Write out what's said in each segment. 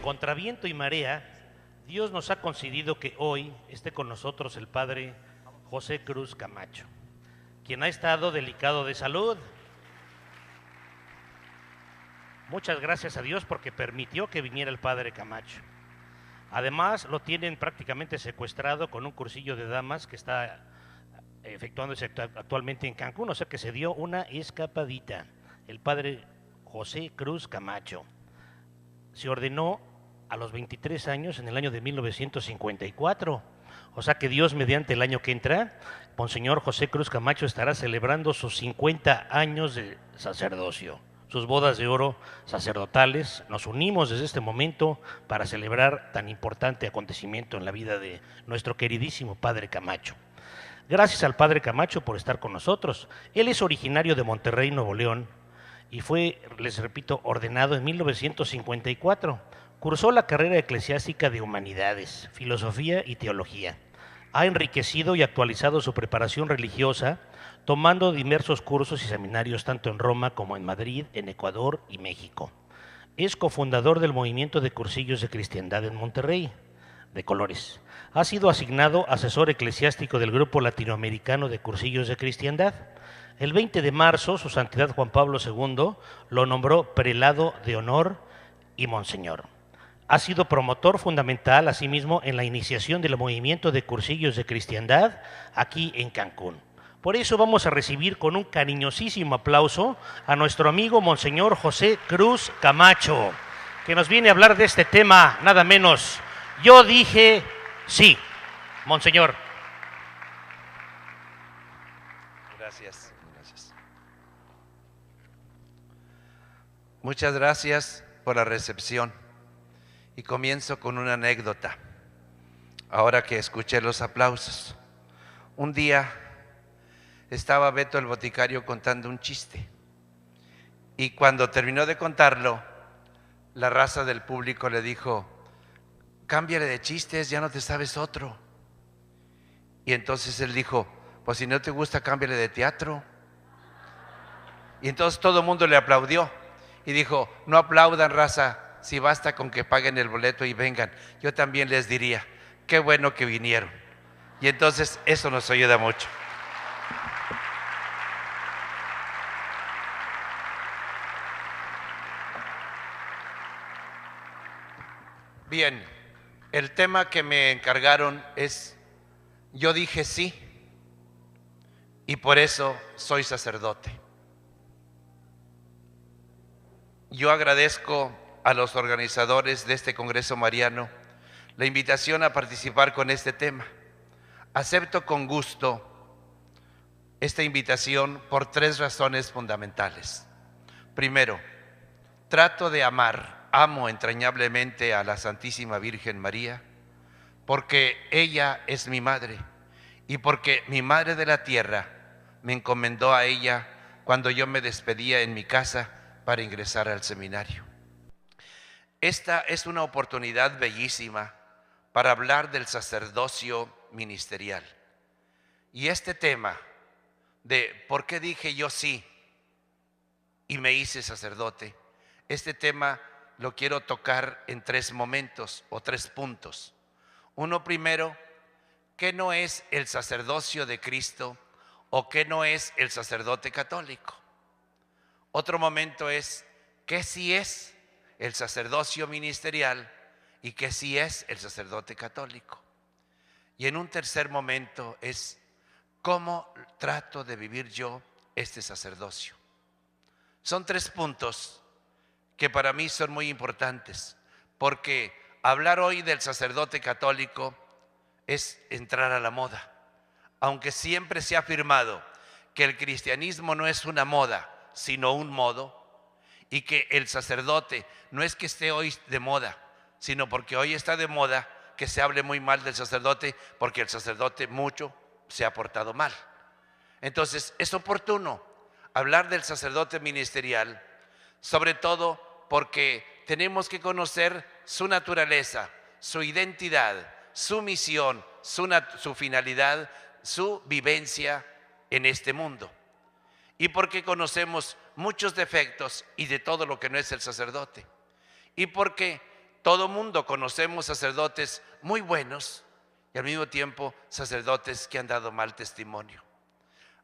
contra viento y marea, Dios nos ha concedido que hoy esté con nosotros el Padre José Cruz Camacho, quien ha estado delicado de salud. Muchas gracias a Dios porque permitió que viniera el Padre Camacho. Además, lo tienen prácticamente secuestrado con un cursillo de damas que está efectuándose actualmente en Cancún, o sea que se dio una escapadita. El Padre José Cruz Camacho se ordenó a los 23 años en el año de 1954. O sea que Dios, mediante el año que entra, Monseñor José Cruz Camacho estará celebrando sus 50 años de sacerdocio, sus bodas de oro sacerdotales. Nos unimos desde este momento para celebrar tan importante acontecimiento en la vida de nuestro queridísimo Padre Camacho. Gracias al Padre Camacho por estar con nosotros. Él es originario de Monterrey, Nuevo León, y fue, les repito, ordenado en 1954. Cursó la carrera eclesiástica de Humanidades, Filosofía y Teología. Ha enriquecido y actualizado su preparación religiosa, tomando diversos cursos y seminarios tanto en Roma como en Madrid, en Ecuador y México. Es cofundador del Movimiento de Cursillos de Cristiandad en Monterrey, de colores. Ha sido asignado asesor eclesiástico del Grupo Latinoamericano de Cursillos de Cristiandad. El 20 de marzo, su Santidad Juan Pablo II lo nombró prelado de honor y monseñor. Ha sido promotor fundamental, asimismo, en la iniciación del movimiento de cursillos de cristiandad aquí en Cancún. Por eso vamos a recibir con un cariñosísimo aplauso a nuestro amigo Monseñor José Cruz Camacho, que nos viene a hablar de este tema, nada menos. Yo dije sí, Monseñor. Gracias. Muchas gracias por la recepción. Y comienzo con una anécdota, ahora que escuché los aplausos. Un día estaba Beto el boticario contando un chiste, y cuando terminó de contarlo, la raza del público le dijo: cámbiale de chistes, ya no te sabes otro. Y entonces él dijo: pues si no te gusta, cámbiale de teatro. Y entonces todo el mundo le aplaudió y dijo: no aplaudan, raza, si basta con que paguen el boleto y vengan. Yo también les diría: qué bueno que vinieron. Y entonces eso nos ayuda mucho. Bien, el tema que me encargaron es: yo dije sí, y por eso soy sacerdote. Yo agradezco a los organizadores de este Congreso Mariano la invitación a participar con este tema. Acepto con gusto esta invitación por 3 razones fundamentales. Primero, trato de amo entrañablemente a la Santísima Virgen María, porque ella es mi madre y porque mi Madre de la Tierra me encomendó a ella cuando yo me despedía en mi casa para ingresar al seminario. Esta es una oportunidad bellísima para hablar del sacerdocio ministerial. Y este tema de por qué dije yo sí y me hice sacerdote, este tema lo quiero tocar en 3 momentos o 3 puntos. Uno primero, ¿qué no es el sacerdocio de Cristo o qué no es el sacerdote católico? Otro momento es, ¿qué sí es el sacerdocio ministerial y qué sí es el sacerdote católico? Y en un tercer momento es, ¿cómo trato de vivir yo este sacerdocio? Son 3 puntos que para mí son muy importantes, porque hablar hoy del sacerdote católico es entrar a la moda, aunque siempre se ha afirmado que el cristianismo no es una moda, sino un modo, y que el sacerdote no es que esté hoy de moda, sino porque hoy está de moda que se hable muy mal del sacerdote, porque el sacerdote mucho se ha portado mal. Entonces es oportuno hablar del sacerdote ministerial, sobre todo porque tenemos que conocer su naturaleza, su identidad, su misión, su finalidad, su vivencia en este mundo. Y porque conocemos muchos defectos y de todo lo que no es el sacerdote. Y porque todo mundo conocemos sacerdotes muy buenos y al mismo tiempo sacerdotes que han dado mal testimonio.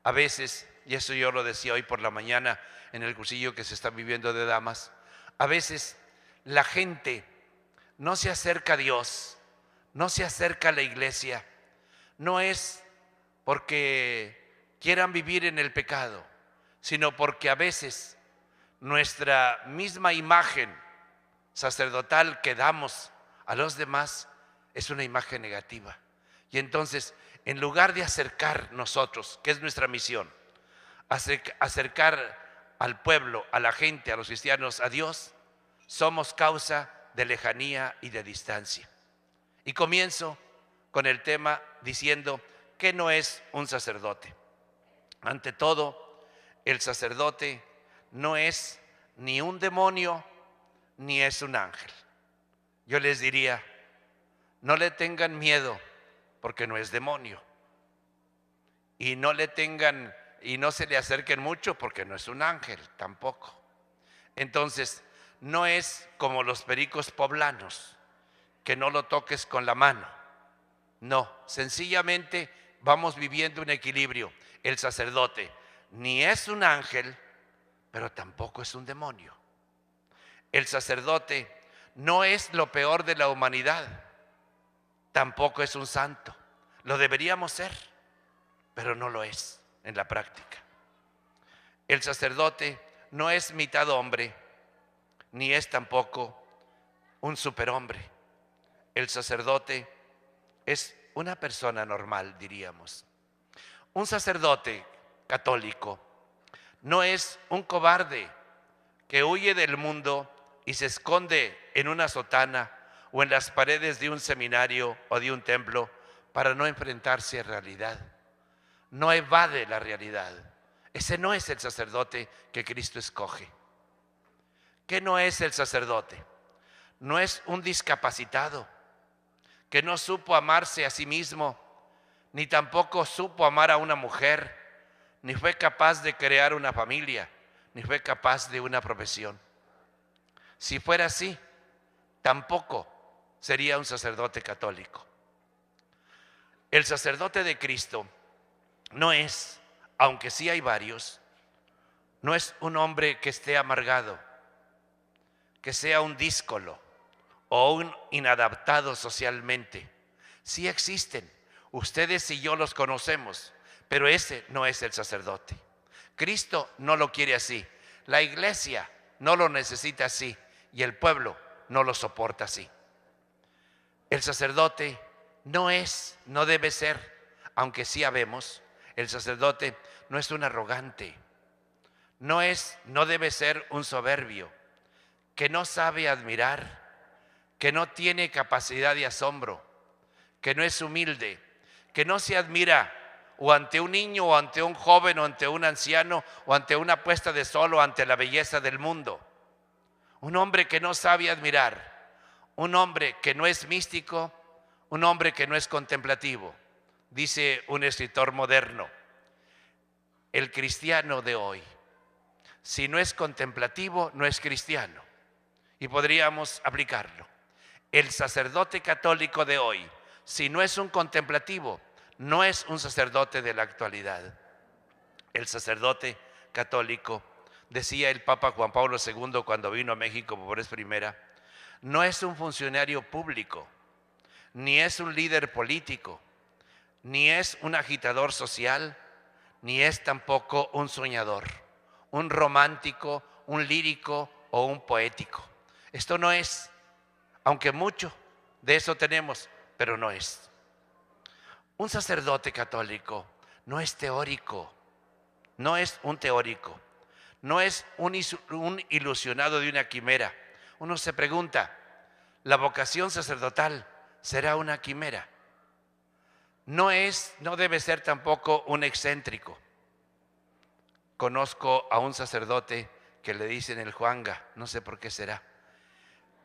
A veces, y eso yo lo decía hoy por la mañana en el cursillo que se está viviendo de damas, a veces la gente no se acerca a Dios, no se acerca a la iglesia, no es porque quieran vivir en el pecado, sino porque a veces nuestra misma imagen sacerdotal que damos a los demás es una imagen negativa. Y entonces, en lugar de acercar nosotros, que es nuestra misión, acercar al pueblo, a la gente, a los cristianos, a Dios, somos causa de lejanía y de distancia. Y comienzo con el tema diciendo que no es un sacerdote. Ante todo, el sacerdote no es ni un demonio ni es un ángel. Yo les diría, no le tengan miedo porque no es demonio. Y no se le acerquen mucho porque no es un ángel tampoco. Entonces, no es como los pericos poblanos, que no lo toques con la mano. No, sencillamente vamos viviendo un equilibrio. El sacerdote ni es un ángel, pero tampoco es un demonio. El sacerdote no es lo peor de la humanidad, tampoco es un santo. Lo deberíamos ser, pero no lo es en la práctica. El sacerdote no es mitad hombre, ni es tampoco un superhombre. El sacerdote es una persona normal, diríamos. Un sacerdote católico no es un cobarde que huye del mundo y se esconde en una sotana o en las paredes de un seminario o de un templo para no enfrentarse a realidad. No evade la realidad. Ese no es el sacerdote que Cristo escoge. ¿Qué no es el sacerdote? No es un discapacitado que no supo amarse a sí mismo, ni tampoco supo amar a una mujer, ni fue capaz de crear una familia, ni fue capaz de una profesión. Si fuera así, tampoco sería un sacerdote católico. El sacerdote de Cristo no es, aunque sí hay varios, no es un hombre que esté amargado, que sea un díscolo o un inadaptado socialmente. Sí existen, ustedes y yo los conocemos, pero ese no es el sacerdote. Cristo no lo quiere así, la iglesia no lo necesita así y el pueblo no lo soporta así. El sacerdote no debe ser, aunque sí habemos, el sacerdote no es un arrogante, no debe ser un soberbio, que no sabe admirar, que no tiene capacidad de asombro, que no es humilde, que no se admira o ante un niño o ante un joven o ante un anciano o ante una puesta de sol o ante la belleza del mundo. Un hombre que no sabe admirar, un hombre que no es místico, un hombre que no es contemplativo. Dice un escritor moderno, el cristiano de hoy, si no es contemplativo, no es cristiano. Y podríamos aplicarlo. El sacerdote católico de hoy, si no es un contemplativo, no es un sacerdote de la actualidad. El sacerdote católico, decía el Papa Juan Pablo II cuando vino a México por vez primera, no es un funcionario público, ni es un líder político, ni es un agitador social, ni es tampoco un soñador, un romántico, un lírico o un poético. Esto no es, aunque mucho de eso tenemos, pero no es. Un sacerdote católico no es teórico, no es un teórico, no es un ilusionado de una quimera. Uno se pregunta, ¿la vocación sacerdotal será una quimera? No debe ser tampoco un excéntrico. Conozco a un sacerdote que le dicen el Juanga, no sé por qué será.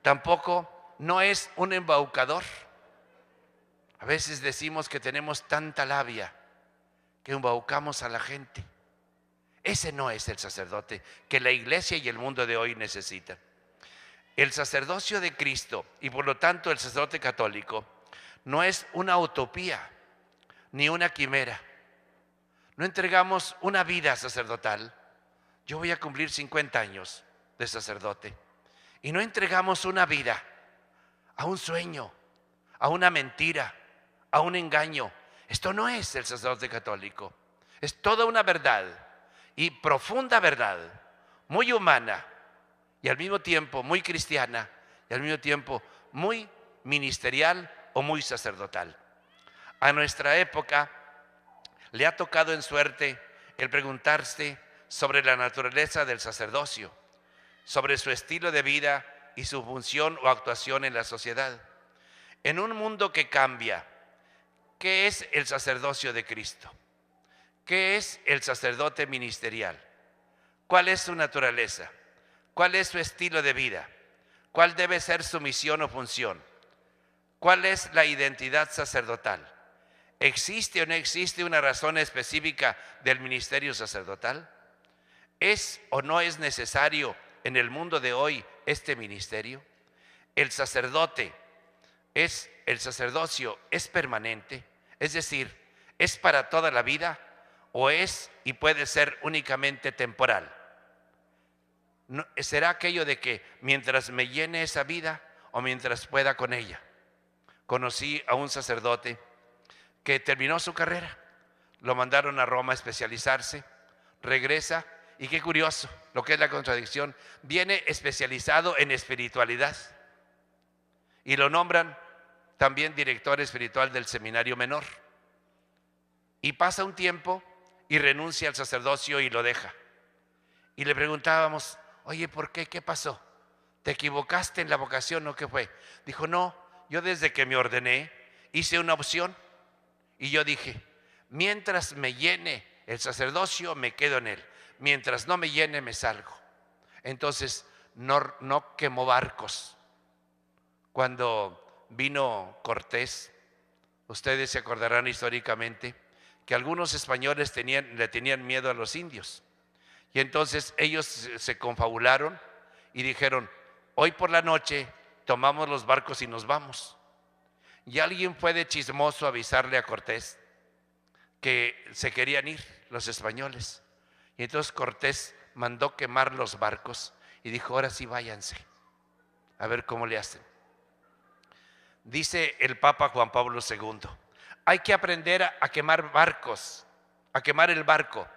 Tampoco no es un embaucador. A veces decimos que tenemos tanta labia que embaucamos a la gente. Ese no es el sacerdote que la iglesia y el mundo de hoy necesitan. El sacerdocio de Cristo y por lo tanto el sacerdote católico no es una utopía ni una quimera. No entregamos una vida sacerdotal. Yo voy a cumplir 50 años de sacerdote y no entregamos una vida a un sueño, a una mentira, a un engaño. Esto no es el sacerdote católico. Es toda una verdad y profunda verdad, muy humana y al mismo tiempo muy cristiana y al mismo tiempo muy ministerial o muy sacerdotal. A nuestra época le ha tocado en suerte el preguntarse sobre la naturaleza del sacerdocio, sobre su estilo de vida y su función o actuación en la sociedad. En un mundo que cambia, ¿qué es el sacerdocio de Cristo? ¿Qué es el sacerdote ministerial? ¿Cuál es su naturaleza? ¿Cuál es su estilo de vida? ¿Cuál debe ser su misión o función? ¿Cuál es la identidad sacerdotal? ¿Existe o no existe una razón específica del ministerio sacerdotal? ¿Es o no es necesario en el mundo de hoy este ministerio? El sacerdocio es permanente, es decir, ¿es para toda la vida o es y puede ser únicamente temporal? ¿Será aquello de que mientras me llene esa vida o mientras pueda con ella? Conocí a un sacerdote que terminó su carrera, lo mandaron a Roma a especializarse, regresa y qué curioso lo que es la contradicción, viene especializado en espiritualidad y lo nombran también director espiritual del seminario menor. Y pasa un tiempo y renuncia al sacerdocio y lo deja. Y le preguntábamos, oye, ¿por qué? ¿Qué pasó? ¿Te equivocaste en la vocación o qué fue? Dijo, no, yo desde que me ordené hice una opción y yo dije, mientras me llene el sacerdocio me quedo en él, mientras no me llene me salgo. Entonces no quemó barcos. Cuando vino Cortés, ustedes se acordarán históricamente que algunos españoles le tenían miedo a los indios. Y entonces ellos se confabularon y dijeron, hoy por la noche tomamos los barcos y nos vamos. Y alguien fue de chismoso a avisarle a Cortés que se querían ir los españoles. Y entonces Cortés mandó quemar los barcos y dijo, ahora sí váyanse, a ver cómo le hacen. Dice el Papa Juan Pablo II, hay que aprender a quemar barcos, a quemar el barco.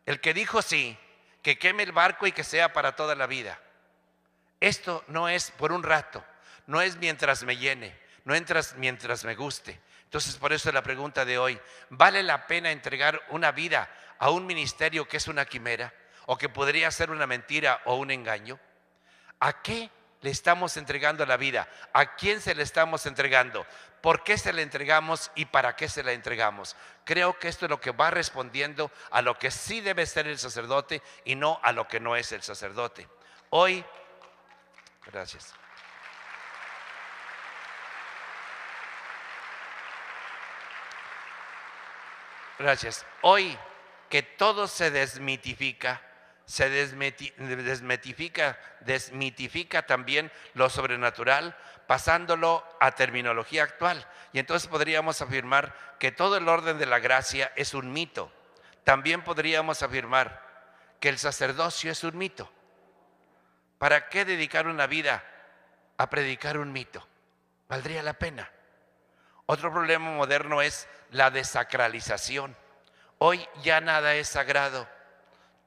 El que dijo sí, que queme el barco y que sea para toda la vida. Esto no es por un rato, no es mientras me llene, no entras mientras me guste. Entonces por eso la pregunta de hoy, ¿vale la pena entregar una vida a un ministerio que es una quimera o que podría ser una mentira o un engaño? ¿A qué le estamos entregando la vida? ¿A quién se le estamos entregando? ¿Por qué se la entregamos y para qué se la entregamos? Creo que esto es lo que va respondiendo a lo que sí debe ser el sacerdote y no a lo que no es el sacerdote. Hoy, gracias. Gracias. Hoy que todo se desmitifica, desmitifica también lo sobrenatural, pasándolo a terminología actual. Y entonces podríamos afirmar que todo el orden de la gracia es un mito. También podríamos afirmar que el sacerdocio es un mito. ¿Para qué dedicar una vida a predicar un mito? ¿Valdría la pena? Otro problema moderno es la desacralización. Hoy ya nada es sagrado.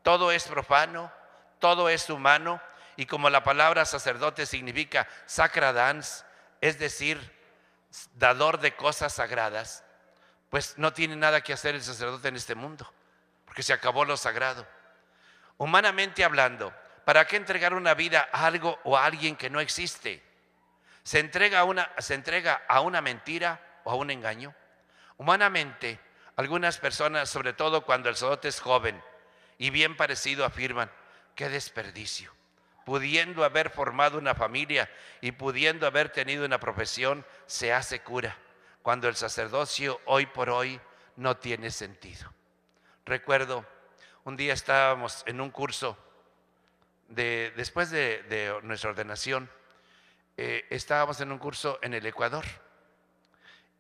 Todo es profano, todo es humano, y como la palabra sacerdote significa sacra dans, es decir, dador de cosas sagradas, pues no tiene nada que hacer el sacerdote en este mundo, porque se acabó lo sagrado. Humanamente hablando, ¿para qué entregar una vida a algo o a alguien que no existe? ¿Se entrega a una mentira o a un engaño? Humanamente, algunas personas, sobre todo cuando el sacerdote es joven y bien parecido, afirman, qué desperdicio, pudiendo haber formado una familia y pudiendo haber tenido una profesión, se hace cura, cuando el sacerdocio hoy por hoy no tiene sentido. Recuerdo, un día estábamos en un curso después de nuestra ordenación estábamos en un curso en el Ecuador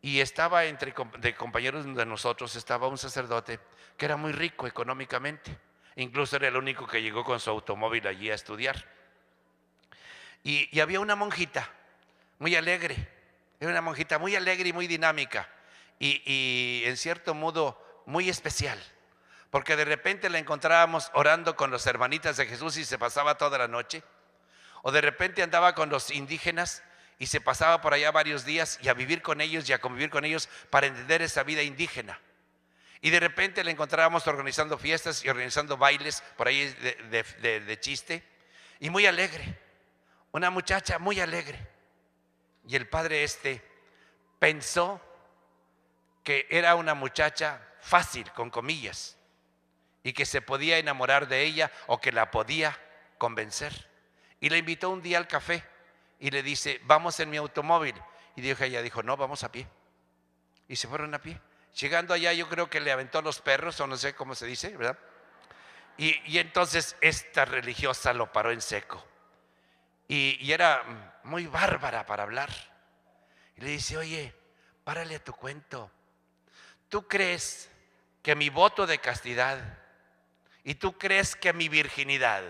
y estaba de compañeros de nosotros, estaba un sacerdote que era muy rico económicamente. Incluso era el único que llegó con su automóvil allí a estudiar. Y había una monjita muy alegre, era una monjita muy alegre y muy dinámica y en cierto modo muy especial, porque de repente la encontrábamos orando con los hermanitas de Jesús y se pasaba toda la noche, o de repente andaba con los indígenas y se pasaba por allá varios días y a vivir con ellos y a convivir con ellos para entender esa vida indígena. Y de repente la encontrábamos organizando fiestas y organizando bailes por ahí de chiste, y muy alegre, una muchacha muy alegre. Y el padre pensó que era una muchacha fácil, con comillas, y que se podía enamorar de ella o que la podía convencer. Y la invitó un día al café y le dice, vamos en mi automóvil. Y ella dijo, no, vamos a pie. Y se fueron a pie. Llegando allá yo creo que le aventó los perros, o no sé cómo se dice, ¿verdad? Y entonces esta religiosa lo paró en seco. Y era muy bárbara para hablar. Y le dice, oye, párale a tu cuento. ¿Tú crees que mi voto de castidad y tú crees que mi virginidad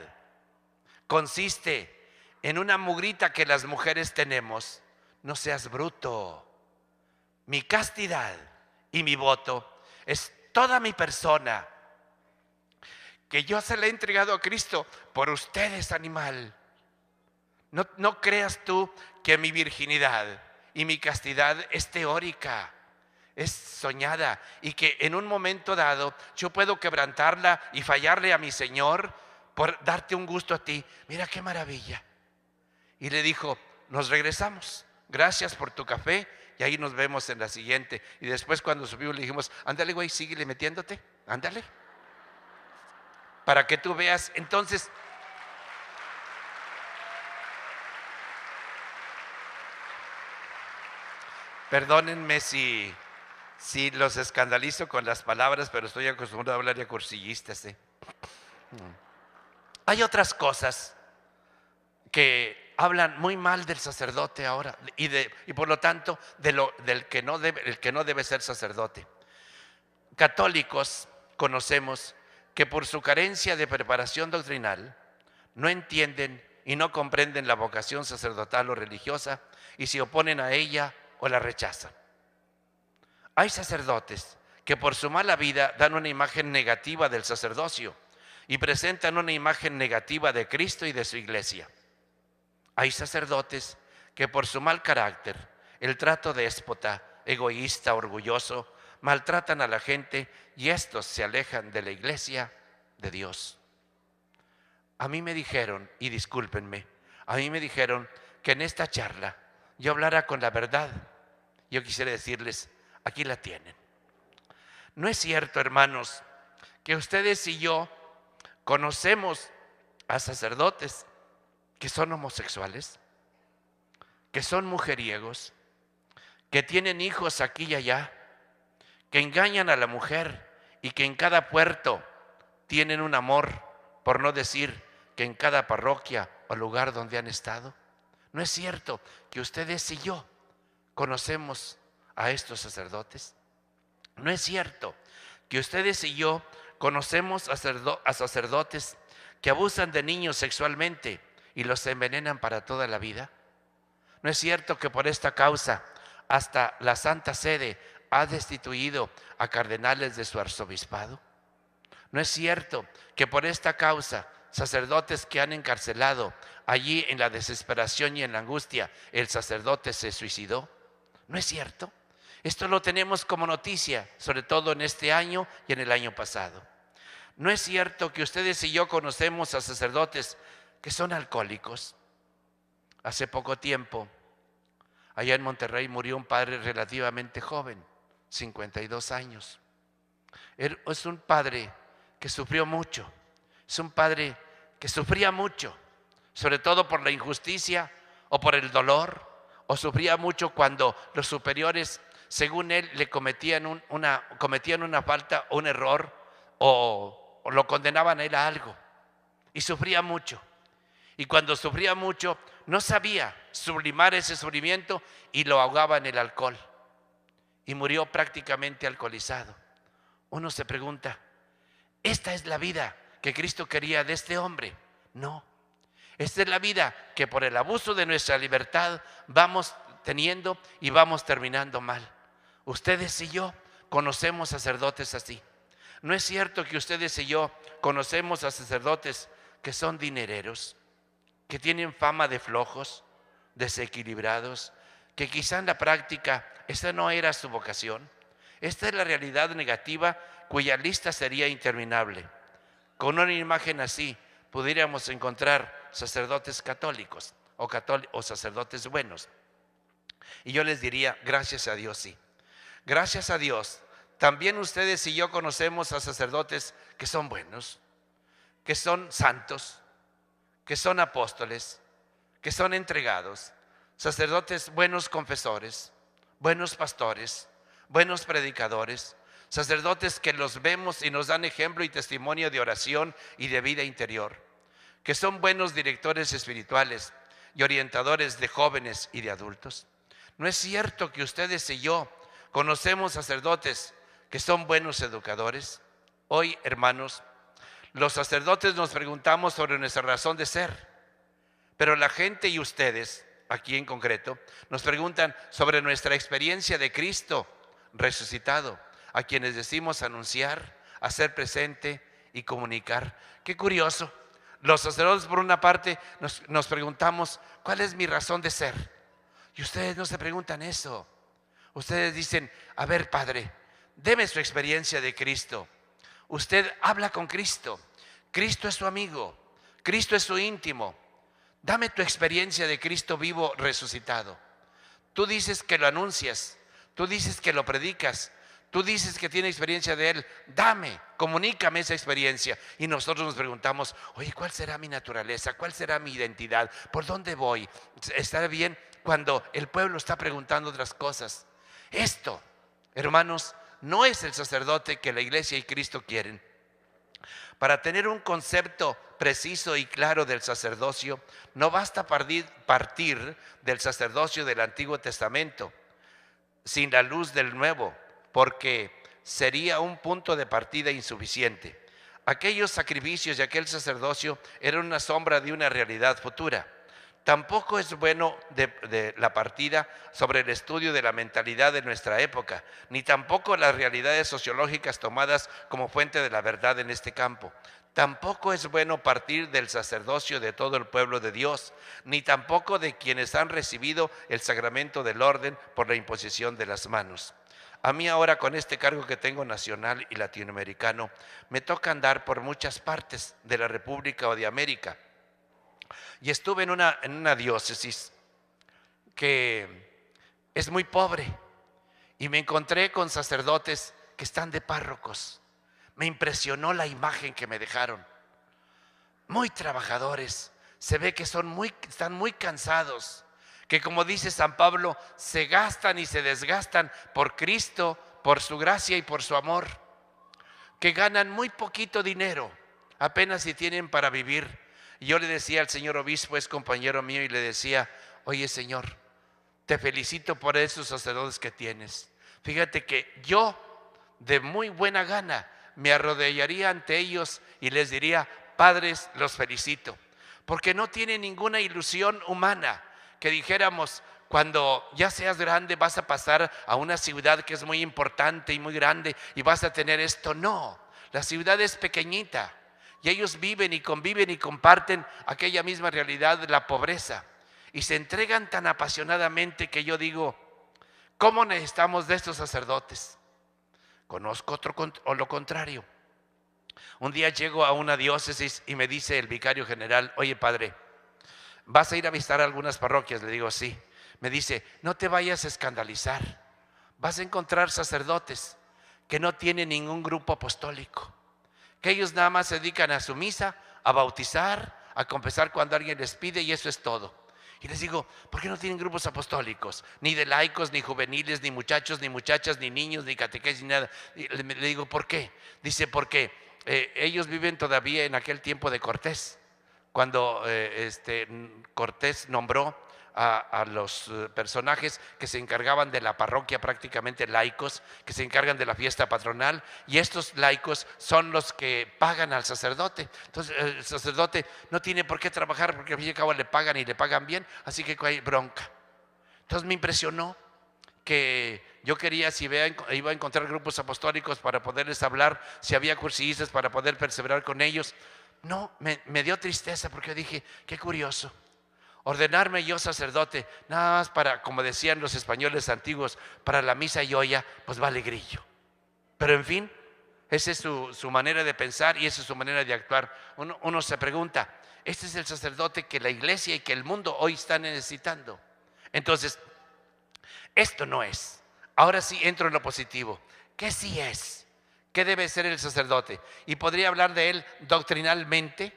consiste en una mugrita que las mujeres tenemos? No seas bruto. Mi castidad y mi voto es toda mi persona, que yo se la he entregado a Cristo por ustedes, animal. No creas tú que mi virginidad y mi castidad es teórica, es soñada, y que en un momento dado yo puedo quebrantarla y fallarle a mi Señor por darte un gusto a ti. Mira qué maravilla. Y le dijo, nos regresamos, gracias por tu café y ahí nos vemos en la siguiente. Y después cuando subimos le dijimos, ándale güey, síguele metiéndote, ándale, para que tú veas. Entonces, perdónenme si los escandalizo con las palabras, pero estoy acostumbrado a hablar de cursillistas. Hay otras cosas que hablan muy mal del sacerdote ahora y por lo tanto el que no debe ser sacerdote. Católicos conocemos que por su carencia de preparación doctrinal no entienden y no comprenden la vocación sacerdotal o religiosa y se oponen a ella o la rechazan. Hay sacerdotes que por su mala vida dan una imagen negativa del sacerdocio y presentan una imagen negativa de Cristo y de su iglesia. Hay sacerdotes que por su mal carácter, el trato déspota, egoísta, orgulloso, maltratan a la gente y estos se alejan de la iglesia de Dios. A mí me dijeron, y discúlpenme, a mí me dijeron que en esta charla yo hablara con la verdad. Yo quisiera decirles, aquí la tienen. No es cierto, hermanos, que ustedes y yo conocemos a sacerdotes que son homosexuales, que son mujeriegos, que tienen hijos aquí y allá, que engañan a la mujer y que en cada puerto tienen un amor, por no decir que en cada parroquia o lugar donde han estado. No es cierto que ustedes y yo conocemos a estos sacerdotes. No es cierto que ustedes y yo conocemos a sacerdotes que abusan de niños sexualmente y los envenenan para toda la vida. No es cierto que por esta causa hasta la Santa Sede ha destituido a cardenales de su arzobispado. No es cierto que por esta causa sacerdotes que han encarcelado allí en la desesperación y en la angustia, el sacerdote se suicidó. No es cierto. Esto lo tenemos como noticia, sobre todo en este año y en el año pasado. No es cierto que ustedes y yo conocemos a sacerdotes que son alcohólicos. Hace poco tiempo, allá en Monterrey murió un padre relativamente joven, 52 años. Es un padre que sufrió mucho, es un padre que sufría mucho, sobre todo por la injusticia o por el dolor, o sufría mucho cuando los superiores, según él, le cometían una falta o un error o lo condenaban a él a algo, y sufría mucho. Y cuando sufría mucho, no sabía sublimar ese sufrimiento y lo ahogaba en el alcohol. Y murió prácticamente alcoholizado. Uno se pregunta, ¿esta es la vida que Cristo quería de este hombre? No. Esta es la vida que por el abuso de nuestra libertad vamos teniendo y vamos terminando mal. Ustedes y yo conocemos sacerdotes así. No es cierto que ustedes y yo conocemos a sacerdotes que son dinereros, que tienen fama de flojos, desequilibrados, que quizá en la práctica esta no era su vocación. Esta es la realidad negativa cuya lista sería interminable. Con una imagen así pudiéramos encontrar sacerdotes católicos o sacerdotes buenos. Y yo les diría, gracias a Dios, sí. Gracias a Dios, también ustedes y yo conocemos a sacerdotes que son buenos, que son santos, que son apóstoles, que son entregados, sacerdotes buenos confesores, buenos pastores, buenos predicadores, sacerdotes que los vemos y nos dan ejemplo y testimonio de oración y de vida interior, que son buenos directores espirituales y orientadores de jóvenes y de adultos. ¿No es cierto que ustedes y yo conocemos sacerdotes que son buenos educadores? Hoy, hermanos, los sacerdotes nos preguntamos sobre nuestra razón de ser, pero la gente y ustedes, aquí en concreto, nos preguntan sobre nuestra experiencia de Cristo resucitado, a quienes decimos anunciar, hacer presente y comunicar. Qué curioso. Los sacerdotes, por una parte, nos preguntamos, ¿cuál es mi razón de ser? Y ustedes no se preguntan eso. Ustedes dicen, a ver, Padre, deme su experiencia de Cristo. Usted habla con Cristo. Cristo es su amigo. Cristo es su íntimo. Dame tu experiencia de Cristo vivo resucitado. Tú dices que lo anuncias. Tú dices que lo predicas. Tú dices que tiene experiencia de Él. Dame, comunícame esa experiencia. Y nosotros nos preguntamos, oye, ¿cuál será mi naturaleza? ¿Cuál será mi identidad? ¿Por dónde voy? ¿Estará bien cuando el pueblo está preguntando otras cosas? Esto, hermanos, no es el sacerdote que la iglesia y Cristo quieren. Para tener un concepto preciso y claro del sacerdocio, no basta partir del sacerdocio del Antiguo Testamento sin la luz del Nuevo, porque sería un punto de partida insuficiente. Aquellos sacrificios y aquel sacerdocio eran una sombra de una realidad futura. Tampoco es bueno de la partida sobre el estudio de la mentalidad de nuestra época, ni tampoco las realidades sociológicas tomadas como fuente de la verdad en este campo. Tampoco es bueno partir del sacerdocio de todo el pueblo de Dios, ni tampoco de quienes han recibido el sacramento del orden por la imposición de las manos. A mí ahora, con este cargo que tengo nacional y latinoamericano, me toca andar por muchas partes de la República o de América. Y estuve en una diócesis que es muy pobre y me encontré con sacerdotes que están de párrocos. Me impresionó la imagen que me dejaron. Muy trabajadores, se ve que están muy cansados, que como dice San Pablo, se gastan y se desgastan por Cristo, por su gracia y por su amor, que ganan muy poquito dinero, apenas si tienen para vivir. Y yo le decía al señor obispo, es compañero mío, y le decía, oye Señor, te felicito por esos sacerdotes que tienes. Fíjate que yo de muy buena gana me arrodillaría ante ellos y les diría, padres, los felicito, porque no tienen ninguna ilusión humana que dijéramos, cuando ya seas grande vas a pasar a una ciudad que es muy importante y muy grande y vas a tener esto. No, la ciudad es pequeñita. Y ellos viven y conviven y comparten aquella misma realidad de la pobreza. Y se entregan tan apasionadamente que yo digo, ¿cómo necesitamos de estos sacerdotes? Conozco otro o lo contrario. Un día llego a una diócesis y me dice el vicario general, oye padre, ¿vas a ir a visitar algunas parroquias? Le digo, sí. Me dice, no te vayas a escandalizar. Vas a encontrar sacerdotes que no tienen ningún grupo apostólico, que ellos nada más se dedican a su misa, a bautizar, a confesar cuando alguien les pide y eso es todo. Y les digo, ¿por qué no tienen grupos apostólicos? Ni de laicos, ni juveniles, ni muchachos, ni muchachas, ni niños, ni catequesis, ni nada. Y le digo, ¿por qué? Dice, porque ellos viven todavía en aquel tiempo de Cortés, cuando Cortés nombró a los personajes que se encargaban de la parroquia, prácticamente laicos, que se encargan de la fiesta patronal, y estos laicos son los que pagan al sacerdote. Entonces el sacerdote no tiene por qué trabajar porque al fin y al cabo le pagan y le pagan bien, así que hay bronca. Entonces me impresionó que yo quería, si iba a encontrar grupos apostólicos para poderles hablar, si había cursistas para poder perseverar con ellos. No, me dio tristeza porque yo dije, qué curioso. Ordenarme yo sacerdote, nada más para, como decían los españoles antiguos, para la misa y olla, pues vale grillo. Pero en fin, esa es su manera de pensar y esa es su manera de actuar. Uno se pregunta, este es el sacerdote que la iglesia y que el mundo hoy está necesitando. Entonces, esto no es. Ahora sí entro en lo positivo. ¿Qué sí es? ¿Qué debe ser el sacerdote? Y podría hablar de él doctrinalmente,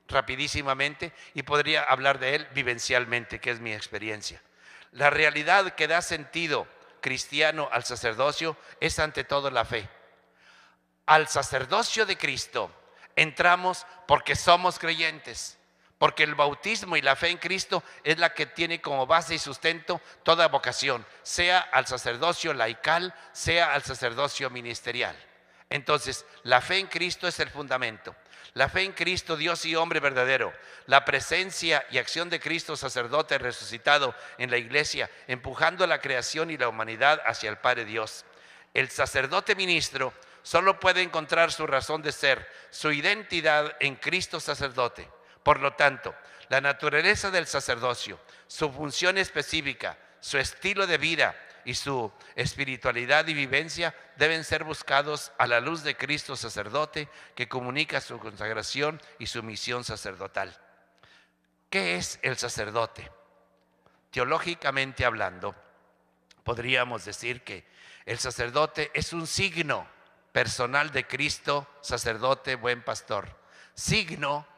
rapidísimamente, y podría hablar de él vivencialmente, que es mi experiencia. La realidad que da sentido cristiano al sacerdocio es ante todo la fe. Al sacerdocio de Cristo entramos porque somos creyentes, porque el bautismo y la fe en Cristo es la que tiene como base y sustento toda vocación, sea al sacerdocio laical, sea al sacerdocio ministerial. Entonces, la fe en Cristo es el fundamento. La fe en Cristo, Dios y hombre verdadero, la presencia y acción de Cristo sacerdote resucitado en la iglesia, empujando la creación y la humanidad hacia el Padre Dios. El sacerdote ministro solo puede encontrar su razón de ser, su identidad en Cristo sacerdote. Por lo tanto, la naturaleza del sacerdocio, su función específica, su estilo de vida y su espiritualidad y vivencia deben ser buscados a la luz de Cristo sacerdote, que comunica su consagración y su misión sacerdotal. ¿Qué es el sacerdote? Teológicamente hablando, podríamos decir que el sacerdote es un signo personal de Cristo, sacerdote, buen pastor. Signo,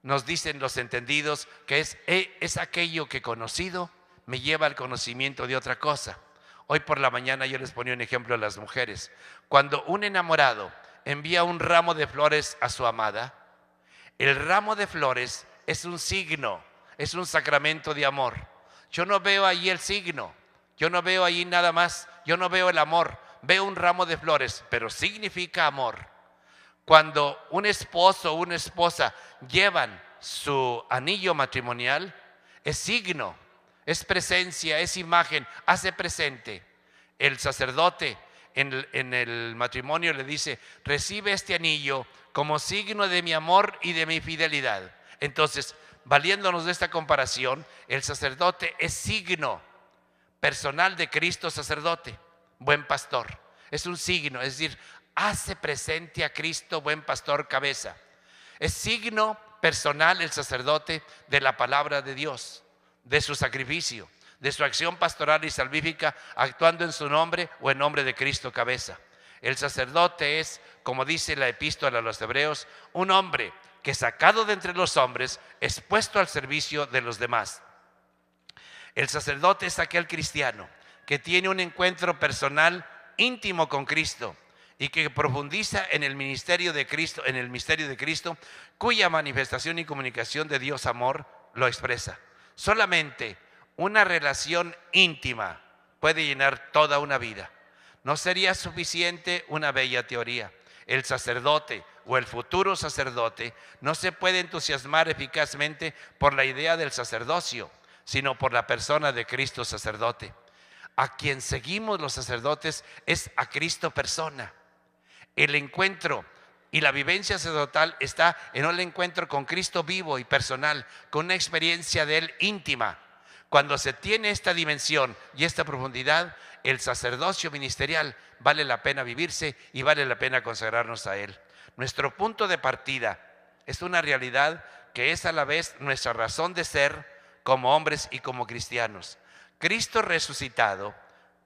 nos dicen los entendidos, que es aquello que conocido me lleva al conocimiento de otra cosa. Hoy por la mañana yo les ponía un ejemplo a las mujeres. Cuando un enamorado envía un ramo de flores a su amada, el ramo de flores es un signo, es un sacramento de amor. Yo no veo ahí el signo, yo no veo ahí nada más, yo no veo el amor, veo un ramo de flores, pero significa amor. Cuando un esposo o una esposa llevan su anillo matrimonial, es signo, es presencia, es imagen, hace presente. El sacerdote en el matrimonio le dice, recibe este anillo como signo de mi amor y de mi fidelidad. Entonces, valiéndonos de esta comparación, el sacerdote es signo personal de Cristo sacerdote, buen pastor. Es un signo, es decir, hace presente a Cristo, buen pastor, cabeza. Es signo personal el sacerdote de la palabra de Dios, de su sacrificio, de su acción pastoral y salvífica, actuando en su nombre o en nombre de Cristo, cabeza. El sacerdote es, como dice la epístola a los Hebreos, un hombre que, sacado de entre los hombres, es puesto al servicio de los demás. El sacerdote es aquel cristiano que tiene un encuentro personal íntimo con Cristo y que profundiza en el ministerio de Cristo, en el misterio de Cristo, cuya manifestación y comunicación de Dios amor lo expresa. Solamente una relación íntima puede llenar toda una vida. No sería suficiente una bella teoría. El sacerdote o el futuro sacerdote no se puede entusiasmar eficazmente por la idea del sacerdocio, sino por la persona de Cristo sacerdote. A quien seguimos los sacerdotes es a Cristo persona. El encuentro y la vivencia sacerdotal está en el encuentro con Cristo vivo y personal, con una experiencia de Él íntima. Cuando se tiene esta dimensión y esta profundidad, el sacerdocio ministerial vale la pena vivirse y vale la pena consagrarnos a Él. Nuestro punto de partida es una realidad que es a la vez nuestra razón de ser como hombres y como cristianos. Cristo resucitado,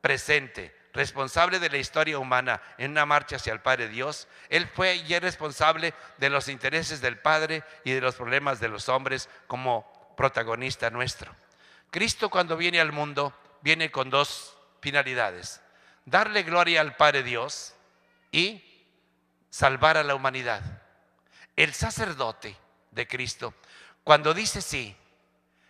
presente, responsable de la historia humana en una marcha hacia el Padre Dios, Él fue y es responsable de los intereses del Padre y de los problemas de los hombres como protagonista nuestro. Cristo, cuando viene al mundo, viene con dos finalidades: darle gloria al Padre Dios y salvar a la humanidad. El sacerdote de Cristo. Cuando dice sí,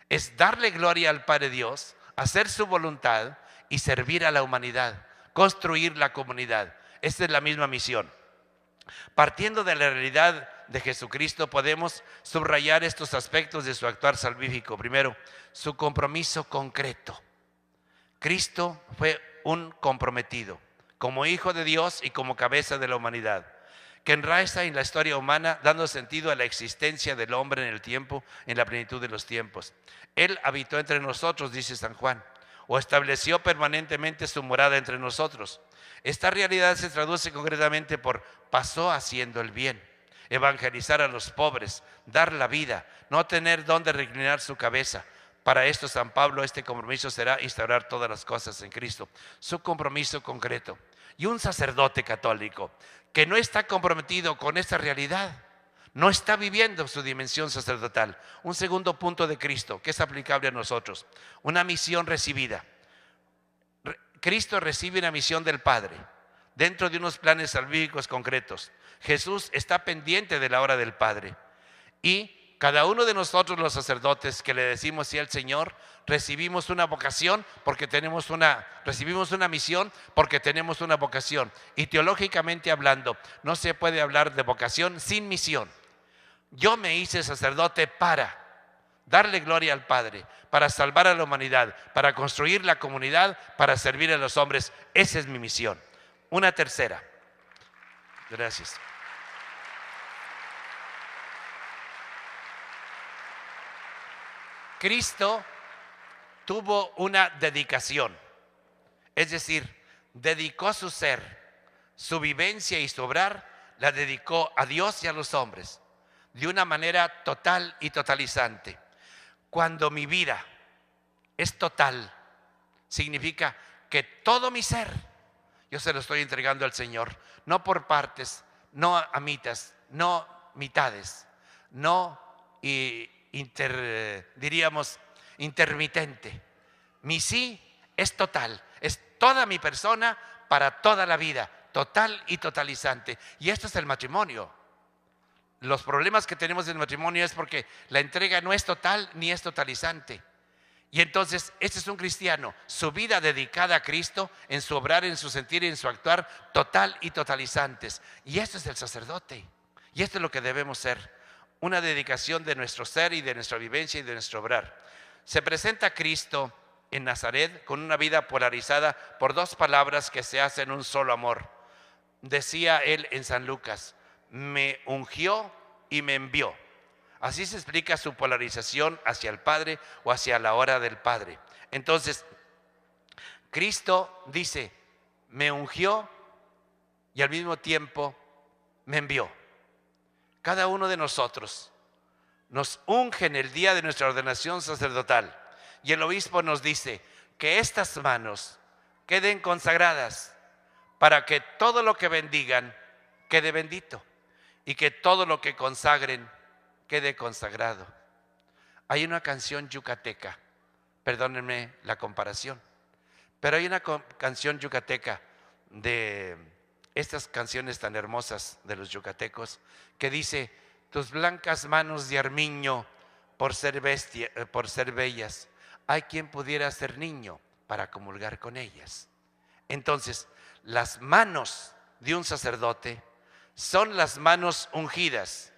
es darle gloria al Padre Dios, hacer su voluntad y servir a la humanidad, construir la comunidad. Esta es la misma misión. Partiendo de la realidad de Jesucristo, podemos subrayar estos aspectos de su actuar salvífico. Primero, su compromiso concreto. Cristo fue un comprometido, como Hijo de Dios y como cabeza de la humanidad, que enraiza en la historia humana, dando sentido a la existencia del hombre en el tiempo, en la plenitud de los tiempos. Él habitó entre nosotros, dice San Juan, o estableció permanentemente su morada entre nosotros. Esta realidad se traduce concretamente por pasó haciendo el bien, evangelizar a los pobres, dar la vida, no tener dónde reclinar su cabeza. Para esto San Pablo, este compromiso será instaurar todas las cosas en Cristo. Su compromiso concreto. Y un sacerdote católico que no está comprometido con esta realidad, no está viviendo su dimensión sacerdotal. Un segundo punto de Cristo que es aplicable a nosotros. Una misión recibida. Cristo recibe una misión del Padre dentro de unos planes salvíficos concretos. Jesús está pendiente de la obra del Padre. Y cada uno de nosotros los sacerdotes que le decimos sí al Señor, recibimos una vocación porque recibimos una misión porque tenemos una vocación. Y teológicamente hablando, no se puede hablar de vocación sin misión. Yo me hice sacerdote para darle gloria al Padre, para salvar a la humanidad, para construir la comunidad, para servir a los hombres. Esa es mi misión. Una tercera. Gracias. Cristo tuvo una dedicación, es decir, dedicó su ser, su vivencia y su obrar, la dedicó a Dios y a los hombres, de una manera total y totalizante. Cuando mi vida es total, significa que todo mi ser, yo se lo estoy entregando al Señor, no por partes, no a mitas, no mitades, no intermitente. Mi sí es total, es toda mi persona para toda la vida, total y totalizante. Y esto es el matrimonio. Los problemas que tenemos en el matrimonio es porque la entrega no es total ni es totalizante. Y entonces, este es un cristiano, su vida dedicada a Cristo, en su obrar, en su sentir y en su actuar, total y totalizantes. Y esto es el sacerdote. Y esto es lo que debemos ser. Una dedicación de nuestro ser y de nuestra vivencia y de nuestro obrar. Se presenta Cristo en Nazaret con una vida polarizada por dos palabras que se hacen un solo amor. Decía él en San Lucas, me ungió y me envió. Así se explica su polarización hacia el Padre o hacia la hora del Padre. Entonces, Cristo dice, me ungió y al mismo tiempo me envió. Cada uno de nosotros nos unge en el día de nuestra ordenación sacerdotal. Y el obispo nos dice que estas manos queden consagradas para que todo lo que bendigan quede bendito y que todo lo que consagren quede consagrado. Hay una canción yucateca, perdónenme la comparación, pero hay una canción yucateca de estas canciones tan hermosas de los yucatecos que dice, tus blancas manos de armiño por ser bellas, hay quien pudiera ser niño para comulgar con ellas. Entonces, las manos de un sacerdote son las manos ungidas,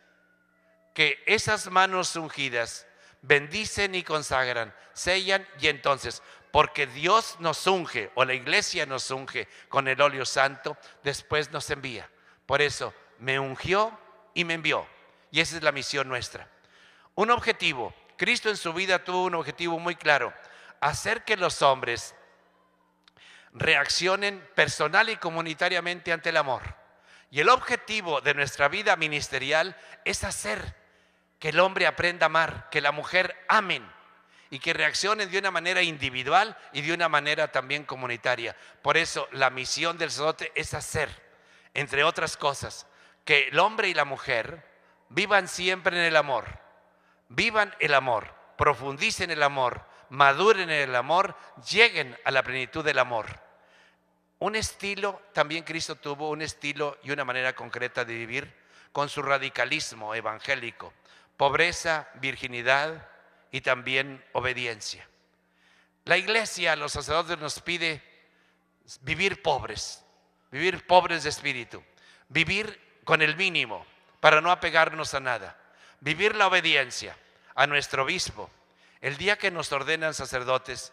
que esas manos ungidas bendicen y consagran, sellan y entonces, porque Dios nos unge o la iglesia nos unge con el óleo santo, después nos envía. Por eso, me ungió y me envió. Y esa es la misión nuestra. Un objetivo, Cristo en su vida tuvo un objetivo muy claro, hacer que los hombres reaccionen personal y comunitariamente ante el amor. Y el objetivo de nuestra vida ministerial es hacer que el hombre aprenda a amar, que la mujer amen y que reaccionen de una manera individual y de una manera también comunitaria. Por eso la misión del sacerdote es hacer, entre otras cosas, que el hombre y la mujer vivan siempre en el amor, profundicen el amor, maduren en el amor, lleguen a la plenitud del amor. Un estilo, también Cristo tuvo un estilo y una manera concreta de vivir con su radicalismo evangélico. pobreza, virginidad y también obediencia. La iglesia, los sacerdotes nos pide vivir pobres de espíritu, vivir con el mínimo para no apegarnos a nada, vivir la obediencia a nuestro obispo. El día que nos ordenan sacerdotes,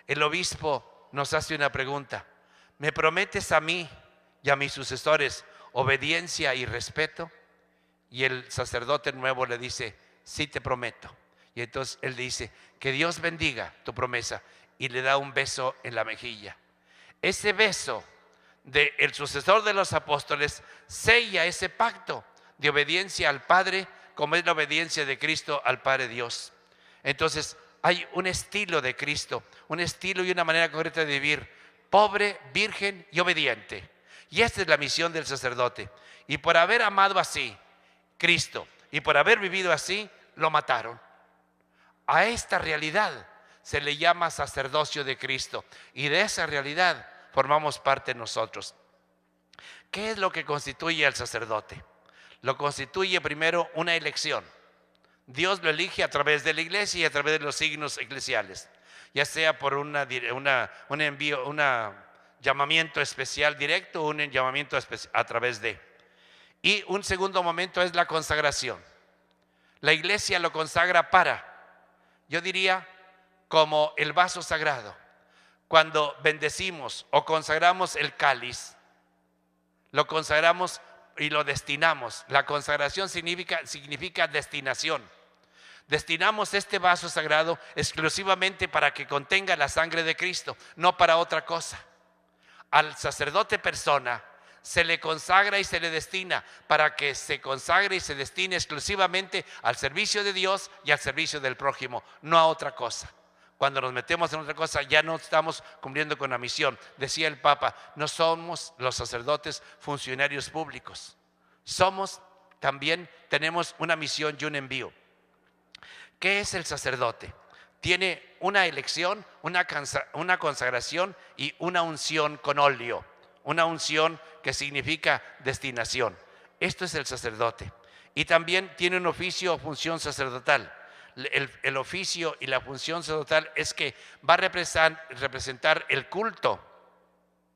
el obispo nos hace una pregunta: ¿me prometes a mí y a mis sucesores obediencia y respeto? Y el sacerdote nuevo le dice: sí, te prometo. Y entonces él dice: que Dios bendiga tu promesa, y le da un beso en la mejilla. Ese beso del sucesor de los apóstoles sella ese pacto de obediencia al Padre, como es la obediencia de Cristo al Padre Dios. Entonces hay un estilo de Cristo, un estilo y una manera correcta de vivir: pobre, virgen y obediente. Y esta es la misión del sacerdote. Y por haber amado así Cristo y por haber vivido así, lo mataron. A esta realidad se le llama sacerdocio de Cristo, y de esa realidad formamos parte nosotros. ¿Qué es lo que constituye al sacerdote? Lo constituye primero una elección. Dios lo elige a través de la iglesia y a través de los signos eclesiales, ya sea por un envío, un llamamiento especial directo o un llamamiento a través de. Y un segundo momento es la consagración. La iglesia lo consagra yo diría, como el vaso sagrado. Cuando bendecimos o consagramos el cáliz, lo consagramos y lo destinamos. La consagración significa destinación. Destinamos este vaso sagrado exclusivamente para que contenga la sangre de Cristo, no para otra cosa. Al sacerdote persona se le consagra y se le destina para que se consagre y se destine exclusivamente al servicio de Dios y al servicio del prójimo, no a otra cosa. Cuando nos metemos en otra cosa, ya no estamos cumpliendo con la misión. Decía el Papa: no somos los sacerdotes funcionarios públicos. Tenemos una misión y un envío. ¿Qué es el sacerdote? Tiene una elección, una consagración y una unción con óleo. Una unción que significa destinación. Esto es el sacerdote. Y también tiene un oficio o función sacerdotal. El oficio y la función sacerdotal es que va a representar el culto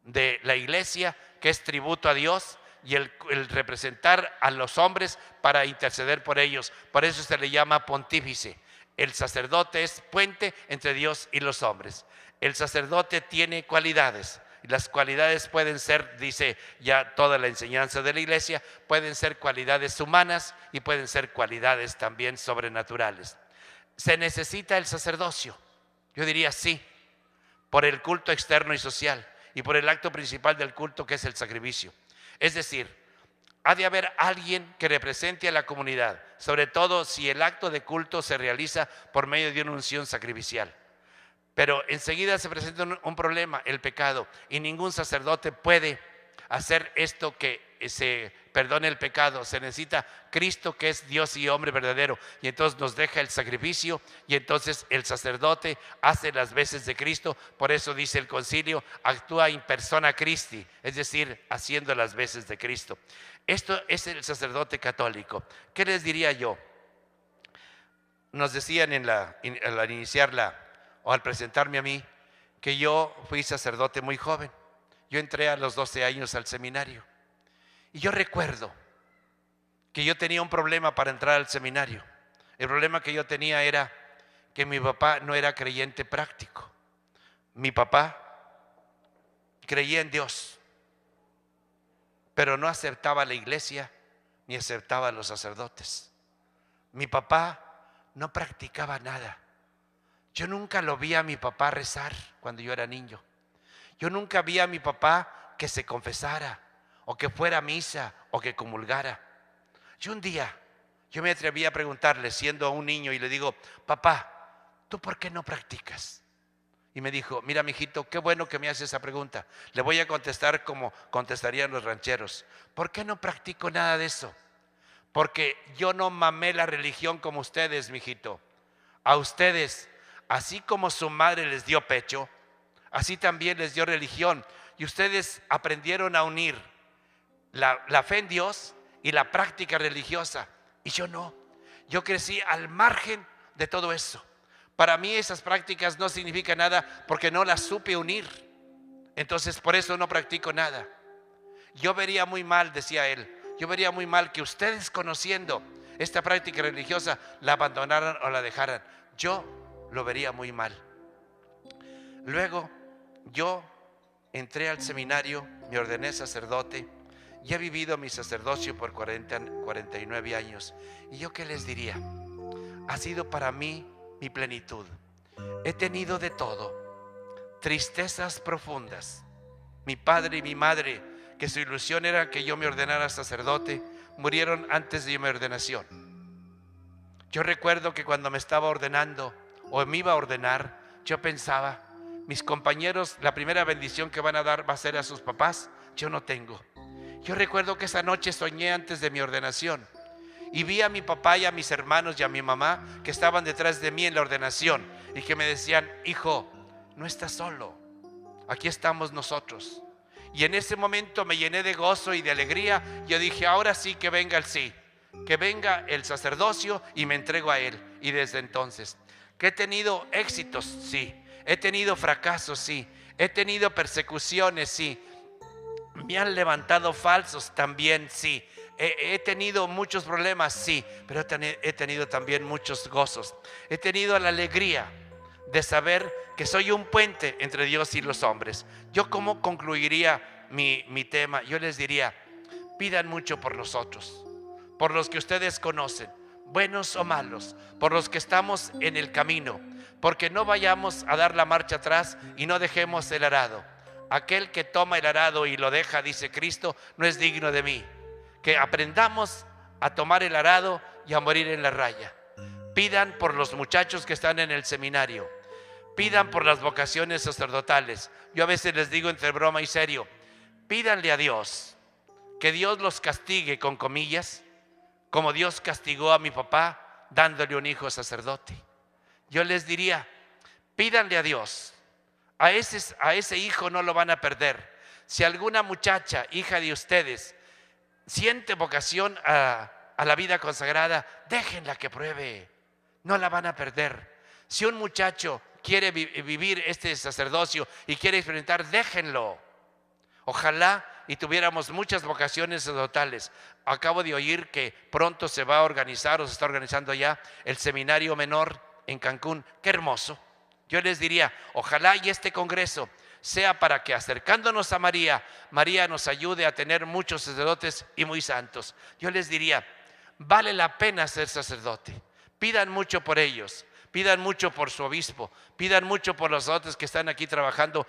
de la iglesia, que es tributo a Dios, y el representar a los hombres para interceder por ellos. Por eso se le llama pontífice. El sacerdote es puente entre Dios y los hombres. El sacerdote tiene cualidades. Las cualidades pueden ser, dice ya toda la enseñanza de la iglesia, pueden ser cualidades humanas y pueden ser cualidades también sobrenaturales. ¿Se necesita el sacerdocio? Yo diría sí, por el culto externo y social y por el acto principal del culto, que es el sacrificio. Es decir, ha de haber alguien que represente a la comunidad, sobre todo si el acto de culto se realiza por medio de una unción sacrificial. Pero enseguida se presenta un problema: el pecado, y ningún sacerdote puede hacer esto, que se perdone el pecado. Se necesita Cristo, que es Dios y hombre verdadero, y entonces nos deja el sacrificio, y entonces el sacerdote hace las veces de Cristo. Por eso dice el concilio: actúa in persona Christi, es decir, haciendo las veces de Cristo. Esto es el sacerdote católico. ¿Qué les diría yo? Nos decían al iniciarla o al presentarme a mí, que yo fui sacerdote muy joven. Yo entré a los 12 años al seminario. Y yo recuerdo que yo tenía un problema para entrar al seminario. El problema que yo tenía era que mi papá no era creyente práctico. Mi papá creía en Dios, pero no aceptaba la iglesia ni aceptaba a los sacerdotes. Mi papá no practicaba nada. Yo nunca lo vi a mi papá rezar cuando yo era niño. Yo nunca vi a mi papá que se confesara, o que fuera a misa, o que comulgara. Y un día yo me atreví a preguntarle, siendo un niño, y le digo: papá, ¿tú por qué no practicas? Y me dijo: mira, mijito, qué bueno que me haces esa pregunta. Le voy a contestar como contestarían los rancheros. ¿Por qué no practico nada de eso? Porque yo no mamé la religión como ustedes, mijito. A ustedes, así como su madre les dio pecho, así también les dio religión. Y ustedes aprendieron a unir la fe en Dios y la práctica religiosa. Y yo no. Yo crecí al margen de todo eso. Para mí esas prácticas no significan nada porque no las supe unir. Entonces por eso no practico nada. Yo vería muy mal, decía él, yo vería muy mal que ustedes, conociendo esta práctica religiosa, la abandonaran o la dejaran. Yo lo vería muy mal. Luego yo entré al seminario, me ordené sacerdote y he vivido mi sacerdocio por 49 años. ¿Y yo qué les diría? Ha sido para mí mi plenitud. He tenido de todo, tristezas profundas. Mi padre y mi madre, que su ilusión era que yo me ordenara sacerdote, murieron antes de mi ordenación. Yo recuerdo que cuando me estaba ordenando o me iba a ordenar, yo pensaba, mis compañeros, la primera bendición que van a dar va a ser a sus papás, yo no tengo. Yo recuerdo que esa noche soñé antes de mi ordenación y vi a mi papá y a mis hermanos y a mi mamá que estaban detrás de mí en la ordenación y que me decían, hijo, no estás solo, aquí estamos nosotros. Y en ese momento me llené de gozo y de alegría. Yo dije, ahora sí que venga el sí, que venga el sacerdocio y me entrego a él. Y desde entonces, que he tenido éxitos, sí, he tenido fracasos, sí, he tenido persecuciones, sí, me han levantado falsos también, sí, he tenido muchos problemas, sí, pero he tenido también muchos gozos. He tenido la alegría de saber que soy un puente entre Dios y los hombres. Yo, ¿cómo concluiría mi tema? Yo les diría, pidan mucho por nosotros, por los que ustedes conocen, buenos o malos, por los que estamos en el camino, porque no vayamos a dar la marcha atrás y no dejemos el arado. Aquel que toma el arado y lo deja, dice Cristo, no es digno de mí. Que aprendamos a tomar el arado y a morir en la raya. Pidan por los muchachos que están en el seminario. Pidan por las vocaciones sacerdotales. Yo a veces les digo entre broma y serio, pídanle a Dios que Dios los castigue, con comillas, como Dios castigó a mi papá dándole un hijo sacerdote. Yo les diría, pídanle a Dios, a ese hijo no lo van a perder. Si alguna muchacha, hija de ustedes, siente vocación a la vida consagrada, déjenla que pruebe, no la van a perder. Si un muchacho quiere vivir este sacerdocio y quiere experimentar, déjenlo. Ojalá y tuviéramos muchas vocaciones sacerdotales. Acabo de oír que pronto se va a organizar o se está organizando ya el seminario menor en Cancún. ¡Qué hermoso! Yo les diría, ojalá y este congreso sea para que, acercándonos a María, María nos ayude a tener muchos sacerdotes y muy santos. Yo les diría, vale la pena ser sacerdote. Pidan mucho por ellos, pidan mucho por su obispo, pidan mucho por los sacerdotes que están aquí trabajando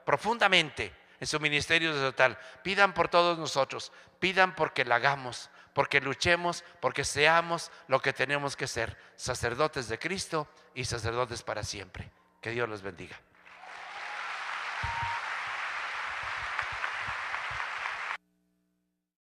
profundamente en su ministerio sacerdotal. Pidan por todos nosotros, pidan porque la hagamos, porque luchemos, porque seamos lo que tenemos que ser, sacerdotes de Cristo y sacerdotes para siempre. Que Dios los bendiga.